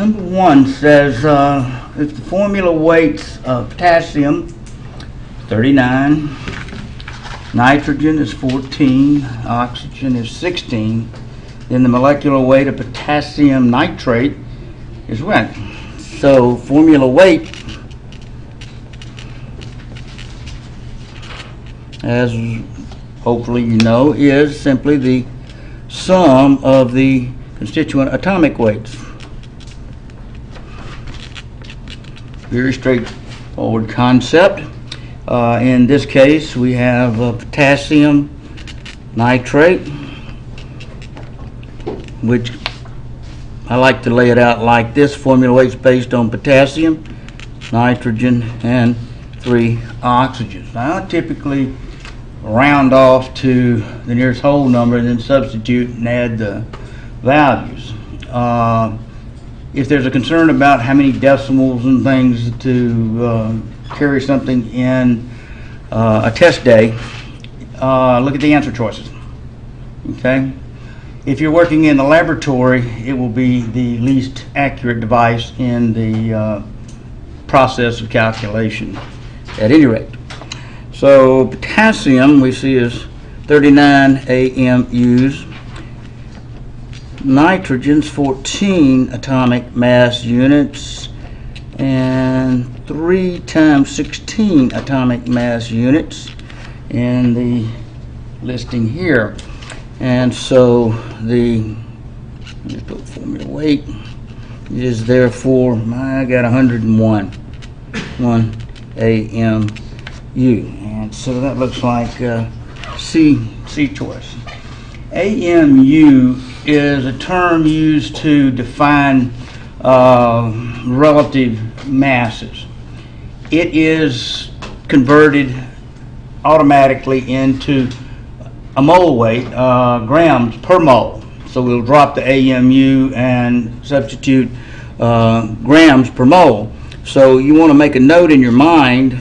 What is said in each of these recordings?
Number 1 says if the formula weights of potassium 39, nitrogen is 14, oxygen is 16, then the molecular weight of potassium nitrate is what? So formula weight, as hopefully you know, is simply the sum of the constituent atomic weights. Very straightforward concept. In this case, we have potassium nitrate, which I like to lay it out like this. Formula weights based on potassium, nitrogen, and 3 oxygens. Now, I typically round off to the nearest whole number and then substitute and add the values. If there's a concern about how many decimals and things to carry something in a test day, look at the answer choices. Okay? If you're working in the laboratory, it will be the least accurate device in the process of calculation at any rate. So potassium we see is 39 AMUs. Nitrogen's 14 atomic mass units and 3 times 16 atomic mass units in the listing here. And so the formula weight is therefore, I got 101 AMU. And so that looks like C choice. AMU is a term used to define relative masses. It is converted automatically into a mole weight, grams per mole. So we'll drop the AMU and substitute grams per mole. So you want to make a note in your mind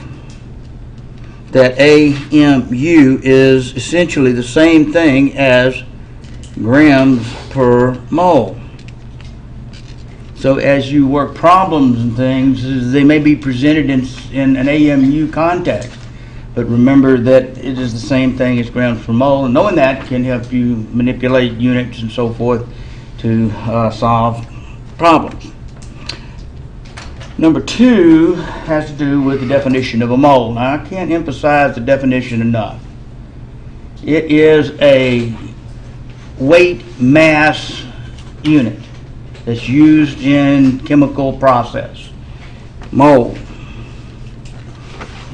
that AMU is essentially the same thing as grams per mole. So as you work problems and things, they may be presented in an AMU context, but remember that it is the same thing as grams per mole, and knowing that can help you manipulate units and so forth to solve problems. Number 2 has to do with the definition of a mole. Now, I can't emphasize the definition enough. It is a weight mass unit that's used in chemical process. Mole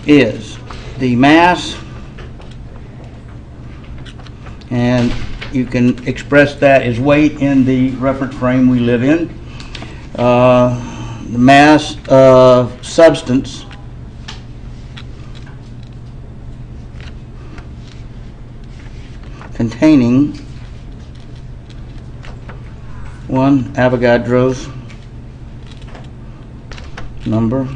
is the mass, and you can express that as weight in the reference frame we live in. The mass of substance containing 1 Avogadro's number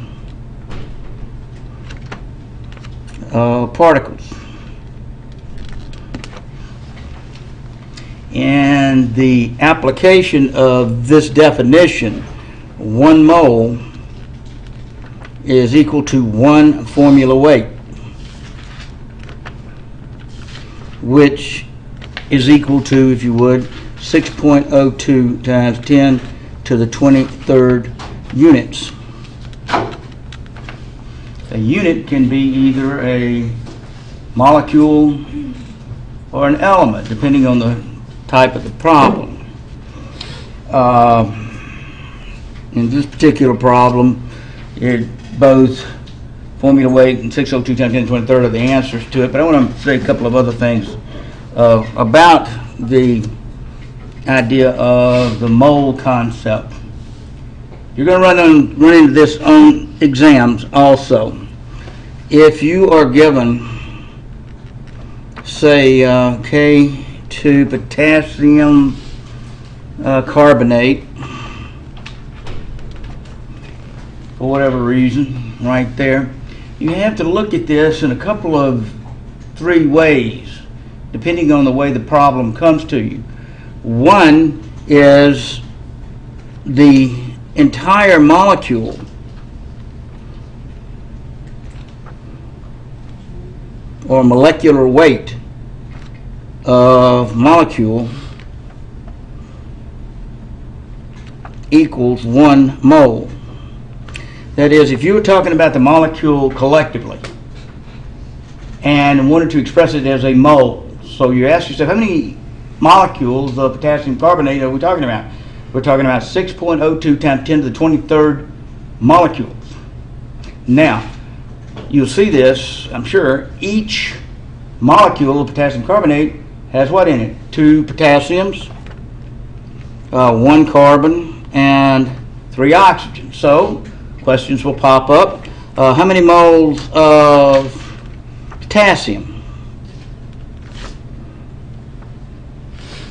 of particles. And the application of this definition, 1 mole is equal to 1 formula weight, which is equal to, if you would, 6.02 times 10 to the 23rd units. A unit can be either a molecule or an element, depending on the type of the problem. In this particular problem, both formula weight and 602 times 10 to the 23rd are the answers to it, but I want to say a couple of other things about the idea of the mole concept. You're going to run into this on exams also. If you are given, say, K2 potassium carbonate, for whatever reason, right there, you have to look at this in a couple of 3 ways, depending on the way the problem comes to you. One is the entire molecule or molecular weight of molecule equals 1 mole. That is, if you were talking about the molecule collectively and wanted to express it as a mole, so you ask yourself, how many molecules of potassium carbonate are we talking about? We're talking about 6.02 times 10 to the 23rd molecules. Now, you'll see this, I'm sure, each molecule of potassium carbonate has what in it? 2 potassiums, 1 carbon, and 3 oxygens. So, questions will pop up. How many moles of potassium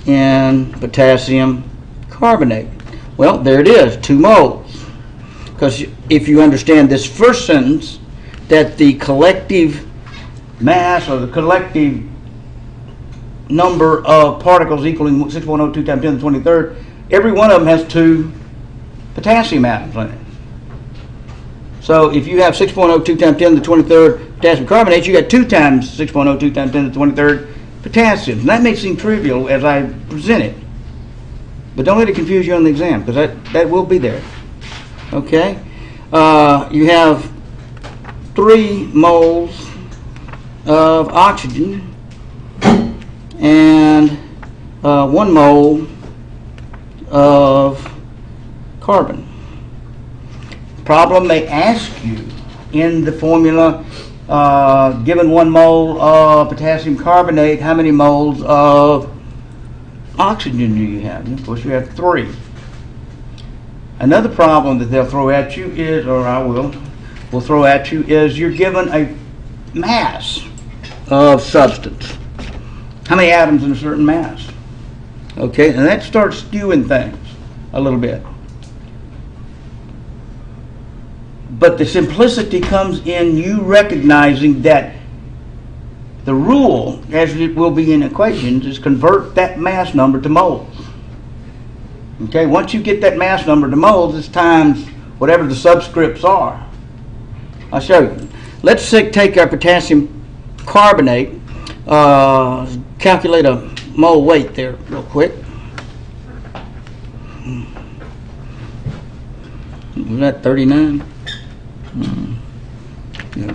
in potassium carbonate? Well, there it is, 2 moles. Because if you understand this first sentence, that the collective mass or the collective number of particles equaling 6.02 times 10 to the 23rd, every one of them has 2 potassium atoms in it. So if you have 6.02 times 10 to the 23rd potassium carbonate, you got 2 times 6.02 times 10 to the 23rd potassium. And that may seem trivial as I present it, but don't let it confuse you on the exam, because that will be there. Okay? You have 3 moles of oxygen and 1 mole of carbon. Problem may ask you in the formula, given 1 mole of potassium carbonate, how many moles of oxygen do you have? And of course, you have 3. Another problem that they'll throw at you is, or I will throw at you, is you're given a mass of substance. How many atoms in a certain mass? Okay, and that starts skewing things a little bit. But the simplicity comes in you recognizing that the rule, as it will be in equations, is convert that mass number to moles. Okay, once you get that mass number to moles, it's times whatever the subscripts are. I'll show you. Let's take our potassium carbonate, calculate a mole weight there real quick. Was that 39? Yeah.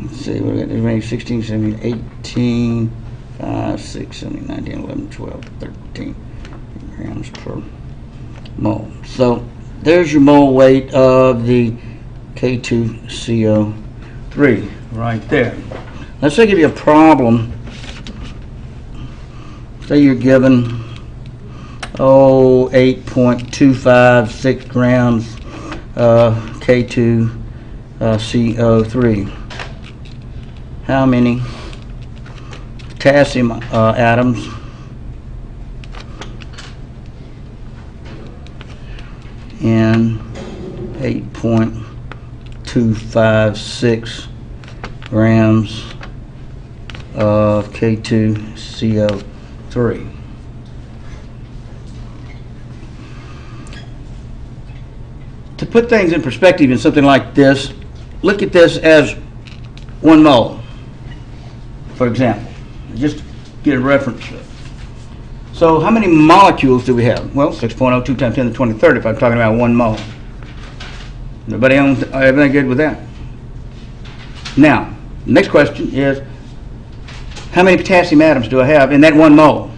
Let's see, we got the range 16, 17, 18, 5, 6, 7, 9, 10, 11, 12, 13 grams per mole. So there's your mole weight of the K2CO3 right there. Let's say I give you a problem. Say you're given 8.256 grams K2CO3. How many potassium atoms in 8.256 grams of K2CO3? To put things in perspective in something like this, look at this as 1 mole, for example, just to get a reference. So how many molecules do we have? Well, 6.02 times 10 to the 23rd if I'm talking about 1 mole. Everybody good with that? Now, the next question is, how many potassium atoms do I have in that 1 mole?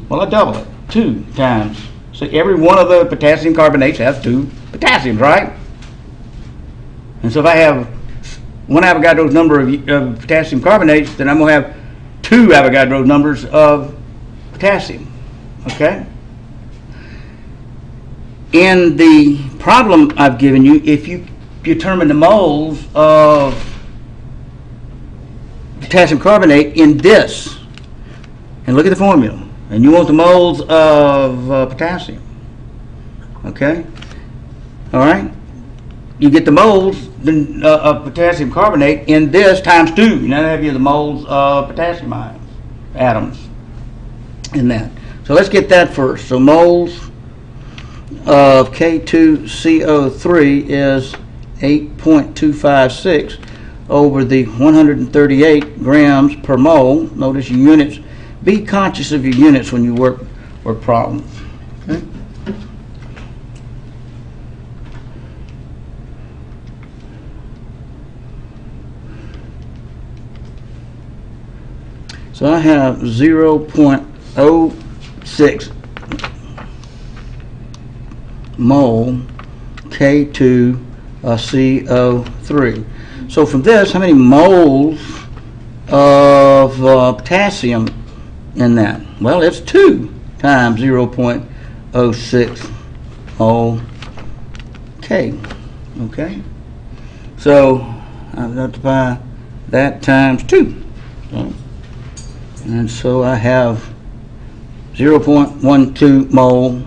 Well, I double it, 2 times. So every one of the potassium carbonates has 2 potassiums, right? And so if I have 1 Avogadro's number of potassium carbonates, then I'm going to have 2 Avogadro numbers of potassium. Okay? In the problem I've given you, if you determine the moles of potassium carbonate in this. And look at the formula. And you want the moles of potassium. Okay? All right? You get the moles of potassium carbonate in this times 2. Now I have you the moles of potassium atoms in that. So let's get that first. So moles of K2CO3 is 8.256 over the 138 grams per mole. Notice your units. Be conscious of your units when you work problems. Okay? So I have 0.06 mole K2CO3. So from this, how many moles of potassium in that? Well, it's 2 times 0.06 mole K. Okay? So I've got to buy that times 2. Okay? And so I have 0.12 mole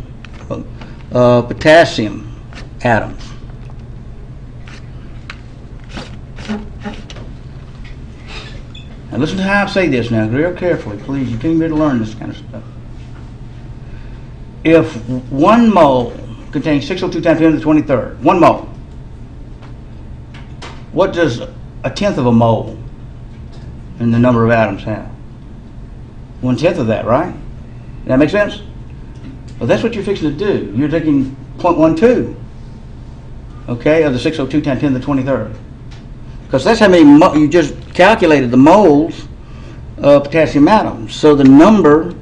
potassium atoms. Now listen to how I say this now, real carefully, please. You came here to learn this kind of stuff. If 1 mole contains 602 times 10 to the 23rd, 1 mole, what does a tenth of a mole in the number of atoms have? 1/10 of that, right? Does that make sense? Well, that's what you're fixing to do. You're taking 0.12, okay, of the 602 times 10 to the 23rd. Because that's how many you just calculated the moles of potassium atoms. So the number,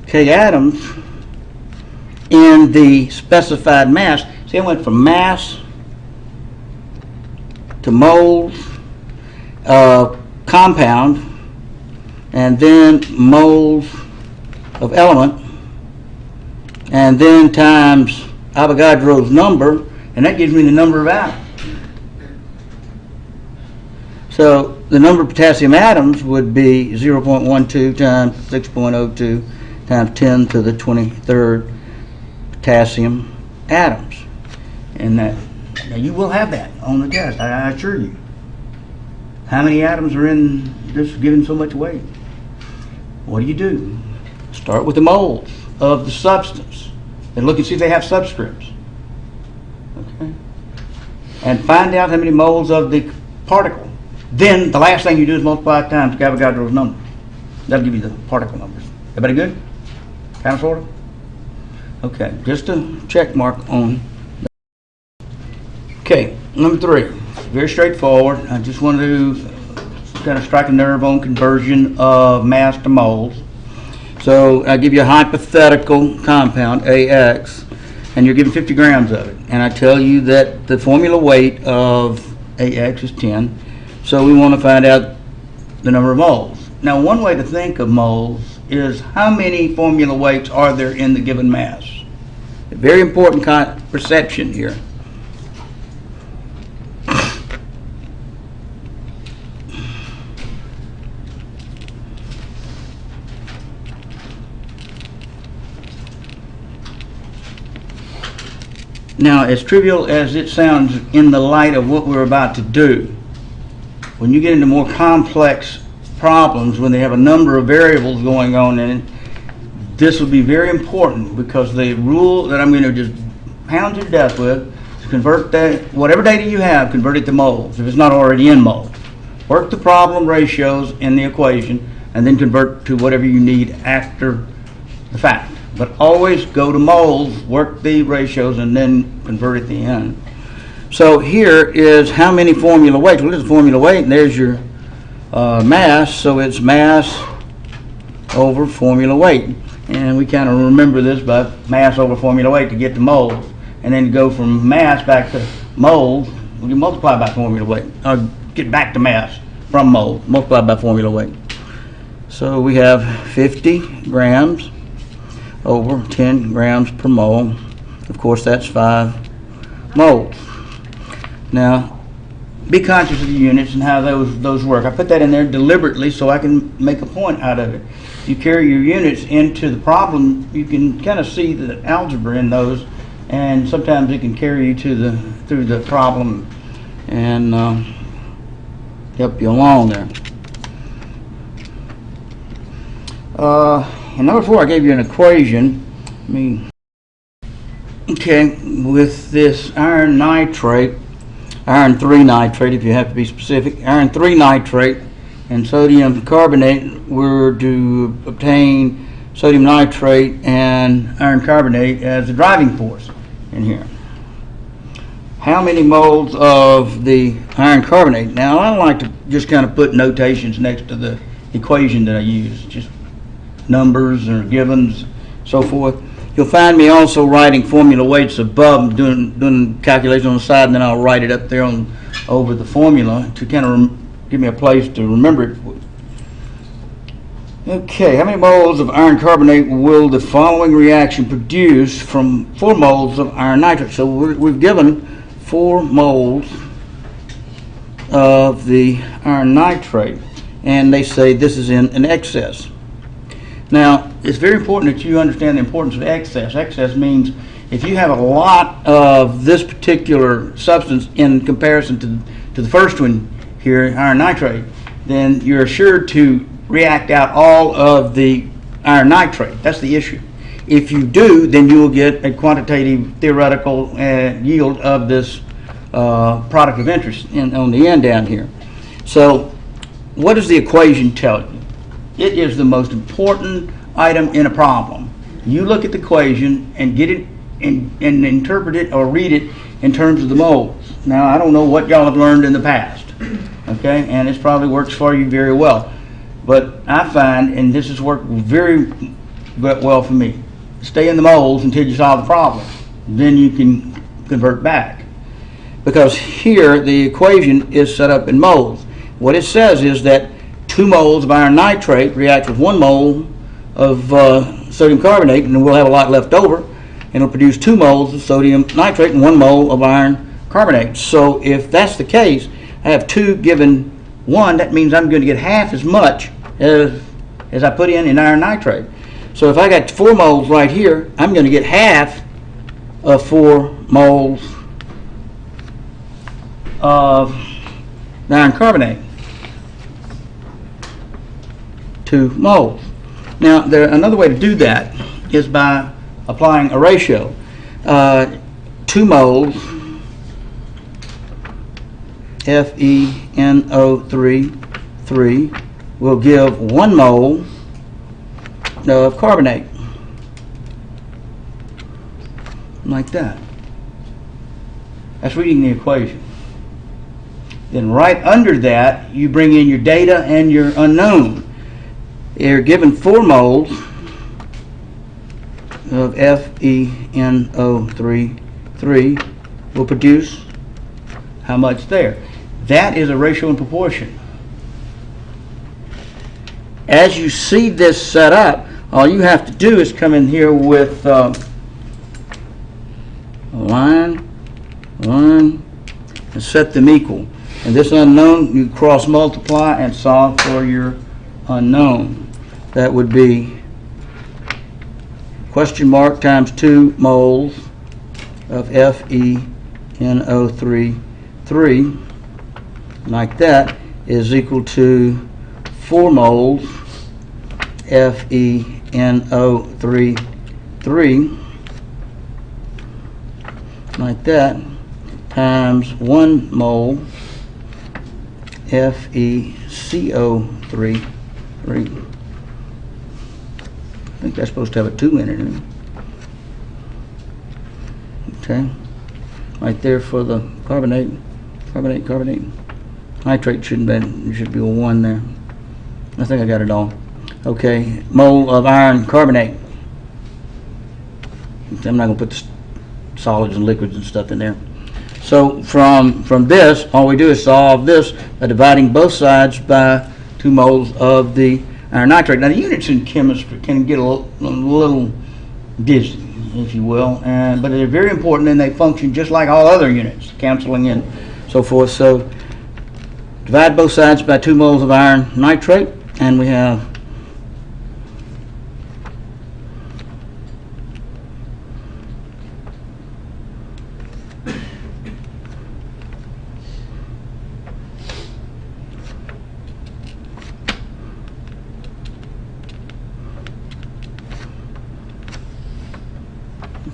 K atoms, in the specified mass, see, I went from mass to moles, compound, and then moles of element, and then times Avogadro's number, and that gives me the number of atoms. So the number of potassium atoms would be 0.12 times 6.02 times 10 to the 23rd potassium atoms. And that, now you will have that on the test, I assure you. How many atoms are in this given so much weight? What do? Start with the moles of the substance and look and see if they have subscripts. Okay? And find out how many moles of the particle. Then the last thing you do is multiply it times Avogadro's number. That'll give you the particle numbers. Everybody good? Kind of, sort of? Okay, just a check mark on that. Okay, number 3. Very straightforward. I just want to kind of strike a nerve on conversion of mass to moles. So I give you a hypothetical compound, AX, and you're given 50 grams of it. And I tell you that the formula weight of AX is 10. So we want to find out the number of moles. Now, one way to think of moles is how many formula weights are there in the given mass. A very important perception here. Now, as trivial as it sounds in the light of what we're about to do, when you get into more complex problems, when they have a number of variables going on in it, this will be very important, because the rule that I'm going to just pound you to death with is convert that, whatever data you have, convert it to moles, if it's not already in moles. Work the problem ratios in the equation, and then convert to whatever you need after the fact. But always go to moles, work the ratios, and then convert at the end. So here is how many formula weights. Well, there's the formula weight, and there's your mass. So it's mass over formula weight. And we kind of remember this by mass over formula weight to get to moles. And then go from mass back to moles. Well, you multiply by formula weight. Or get back to mass from moles. Multiply by formula weight. So we have 50 grams over 10 grams per mole. Of course, that's 5 moles. Now, be conscious of the units and how those work. I put that in there deliberately so I can make a point out of it. If you carry your units into the problem, you can kind of see the algebra in those, and sometimes it can carry you through the problem and help you along there. In number 4, I gave you an equation. Okay, with this iron nitrate, iron 3 nitrate if you have to be specific, iron 3 nitrate and sodium carbonate, we're to obtain sodium nitrate and iron carbonate as the driving force in here. How many moles of the iron carbonate? Now, I like to just kind of put notations next to the equation that I use, just numbers or givens, so forth. You'll find me also writing formula weights above, doing calculations on the side, and then I'll write it up there over the formula to kind of give me a place to remember it. Okay, how many moles of iron carbonate will the following reaction produce from 4 moles of iron nitrate? So we've given 4 moles of the iron nitrate, and they say this is in an excess. Now, it's very important that you understand the importance of excess. Excess means if you have a lot of this particular substance in comparison to the first one here, iron nitrate, then you're assured to react out all of the iron nitrate. That's the issue. If you do, then you will get a quantitative theoretical yield of this product of interest on the end down here. So what does the equation tell you? It is the most important item in a problem. You look at the equation and get it and interpret it or read it in terms of the moles. Now, I don't know what y'all have learned in the past, okay, and this probably works for you very well. But I find, and this has worked very well for me, stay in the moles until you solve the problem. Then you can convert back. Because here the equation is set up in moles. What it says is that 2 moles of iron nitrate react with 1 mole of sodium carbonate, and we'll have a lot left over, and it'll produce 2 moles of sodium nitrate and 1 mole of iron carbonate. So if that's the case, I have 2 given 1, that means I'm going to get half as much as I put in iron nitrate. So if I got 4 moles right here, I'm going to get half of 4 moles of iron carbonate. 2 moles. Now, another way to do that is by applying a ratio. 2 moles FeNO3 will give 1 mole of carbonate. Like that. That's reading the equation. Then right under that, you bring in your data and your unknown. You're given 4 moles of FeNO3 will produce how much there? That is a ratio and proportion. As you see this set up, all you have to do is come in here with a line, and set them equal. And this unknown, you cross multiply and solve for your unknown. That would be question mark times 2 moles of FeNO3 like that is equal to 4 moles FeNO3 like that times 1 mole FeCO3. I think that's supposed to have a 2 in it, isn't it? Okay. Right there for the carbonate. Nitrate should be a 1 there. I think I got it all. Okay, mole of iron carbonate. I'm not going to put the solids and liquids and stuff in there. So from this, all we do is solve this by dividing both sides by 2 moles of the iron nitrate. Now, the units in chemistry can get a little dizzy, if you will, but they're very important, and they function just like all other units, canceling and so forth. So Divide both sides by 2 moles of iron nitrate, and we have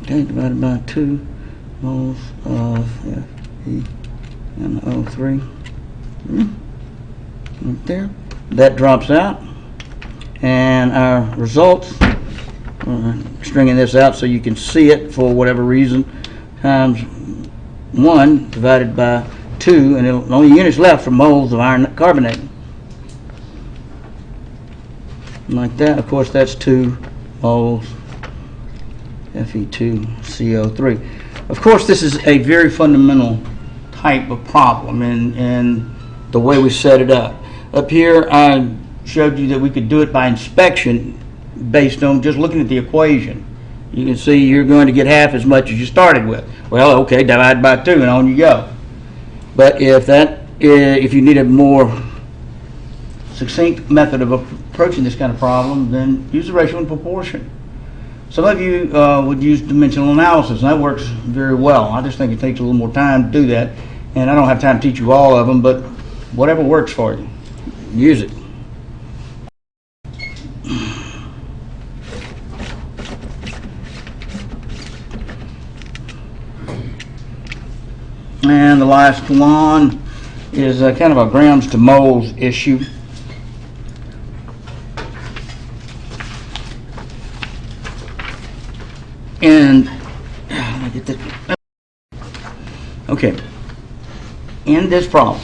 divided by 2 moles of FeNO3. Right there. That drops out. And our results, stringing this out so you can see it for whatever reason, times 1 divided by 2, and the only units left for moles of iron carbonate. Like that. Of course, that's 2 moles Fe2CO3. Of course, this is a very fundamental type of problem in the way we set it up. Up here, I showed you that we could do it by inspection based on just looking at the equation. You can see you're going to get half as much as you started with. Well, okay, divide by 2 and on you go. But if you need a more succinct method of approaching this kind of problem, then use the ratio and proportion. Some of you would use dimensional analysis, and that works very well. I just think it takes a little more time to do that, and I don't have time to teach you all of them, but whatever works for you, use it. And the last one is kind of a grams to moles issue. And let me get that. Okay. In this problem,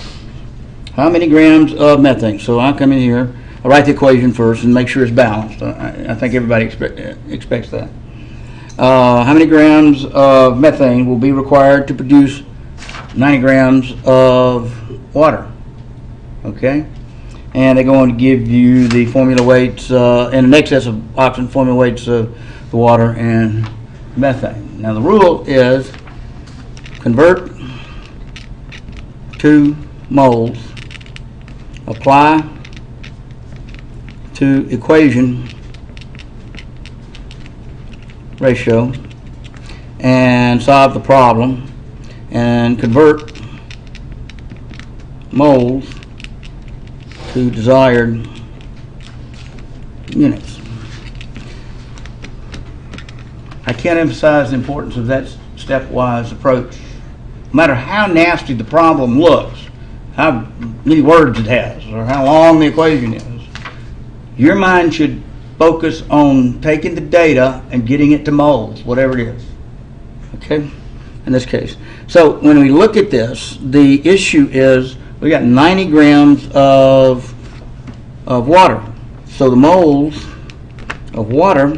how many grams of methane? So I come in here, I write the equation first and make sure it's balanced. I think everybody expects that. How many grams of methane will be required to produce 90 grams of water? Okay. And they're going to give you the formula weights and an excess of oxygen formula weights of the water and methane. Now the rule is convert 2 moles, apply to equation ratio, and solve the problem, and convert moles to desired units. I can't emphasize the importance of that stepwise approach. No matter how nasty the problem looks, how many words it has, or how long the equation is, your mind should focus on taking the data and getting it to moles, whatever it is. Okay? In this case. So when we look at this, the issue is we got 90 grams of water. So the moles of water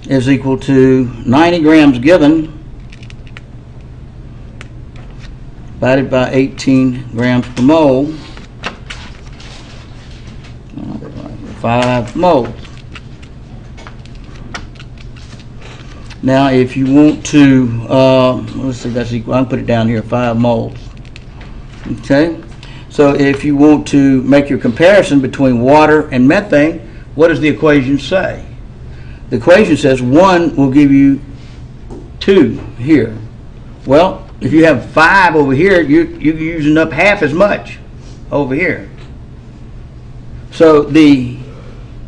is equal to 90 grams given divided by 18 grams per mole, 5 moles. Now if you want to, let's see, that's equal, I can put it down here, 5 moles. Okay, so if you want to make your comparison between water and methane, what does the equation say? The equation says 1 will give you 2 here. Well, if you have 5 over here, you're using up half as much over here. So the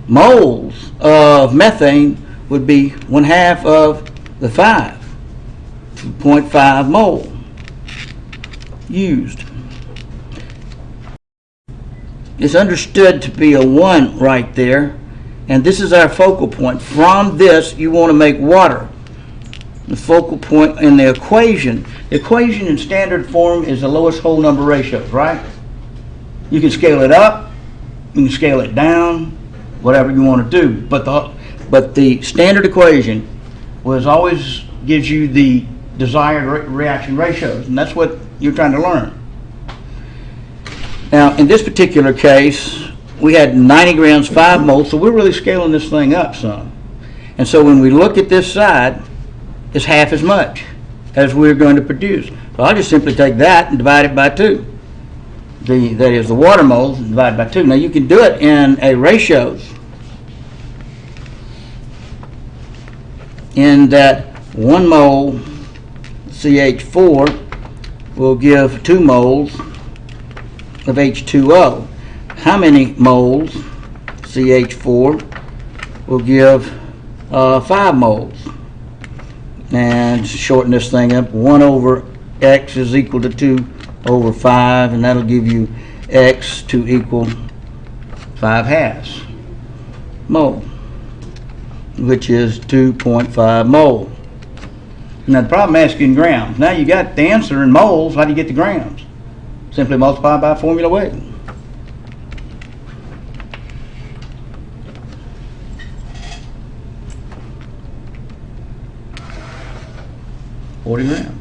moles of methane would be 1/2 of the 5, 2.5 mole used. It's understood to be a 1 right there, and this is our focal point. From this, you want to make water. The focal point in the equation in standard form is the lowest whole number ratios, right? You can scale it up, you can scale it down, whatever you want to do. But the standard equation always gives you the desired reaction ratios, and that's what you're trying to learn. Now, in this particular case, we had 90 grams, 5 moles, so we're really scaling this thing up some. And so when we look at this side, it's half as much as we're going to produce. So I'll just simply take that and divide it by 2. that is the water moles, and divide by 2. Now you can do it in a ratios, in that 1 mole CH4 will give 2 moles of H2O. How many moles CH4 will give 5 moles? And shorten this thing up, 1 over X is equal to 2 over 5, and that'll give you X to equal 5/2 mole, which is 2.5 mole. Now the problem asks you in grams. Now you got the answer in moles. How do you get the grams? Simply multiply by formula weight. 40 grams.